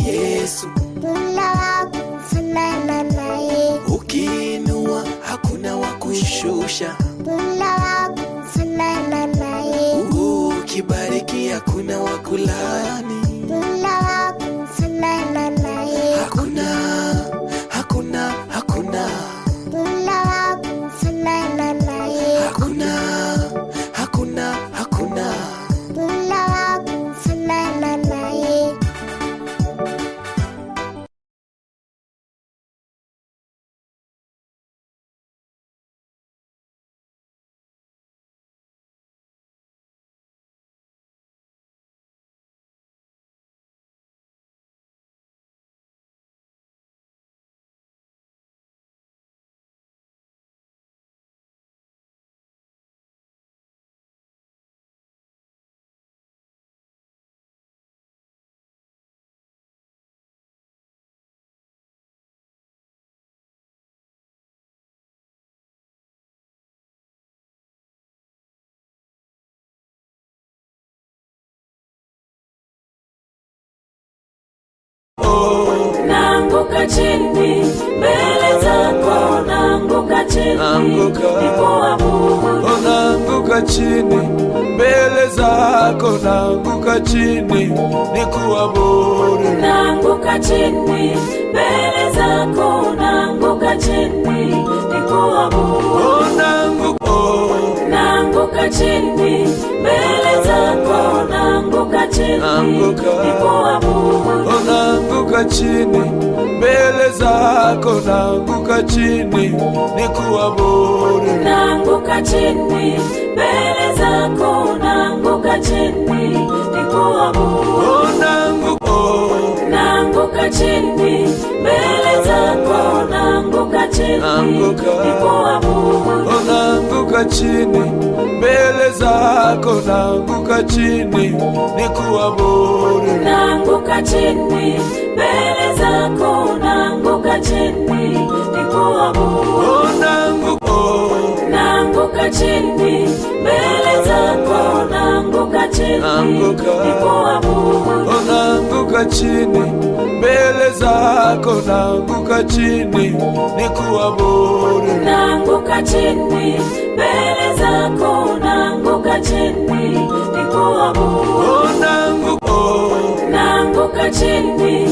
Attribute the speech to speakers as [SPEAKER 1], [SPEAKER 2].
[SPEAKER 1] Yesu, ukiinua hakuna wa kushusha, ukibariki hakuna wa kulaani. Hakuna, hakuna, hakuna, hakuna, hakuna, hakuna.
[SPEAKER 2] Naanguka chini mbele zako, naanguka chini nikuabudu.
[SPEAKER 1] Naanguka chini mbele zako, naanguka chini nikuabudu.
[SPEAKER 2] Naanguka chini mbele zako, naanguka chini nikuabudu. Naanguka chini mbele zako, naanguka chini nikuabudu.
[SPEAKER 1] Naanguka chini mbele zako, naanguka chini nikuabudu.
[SPEAKER 2] Naanguka chini mbele zako, naanguka chini nikuabudu. Naanguka chini mbele zako, naanguka chini nikuabudu.
[SPEAKER 1] Naanguka chini mbele zako, naanguka chini nikuabudu.
[SPEAKER 2] Naanguka chini mbele zako, naanguka chini nikuabudu. Naanguka chini mbele zako, naanguka chini nikuabudu.
[SPEAKER 1] Naanguka chini mbele zako, naanguka chini nikuabudu.
[SPEAKER 2] Naanguka chini mbele zako, naanguka chini nikuabudu. Naanguka chini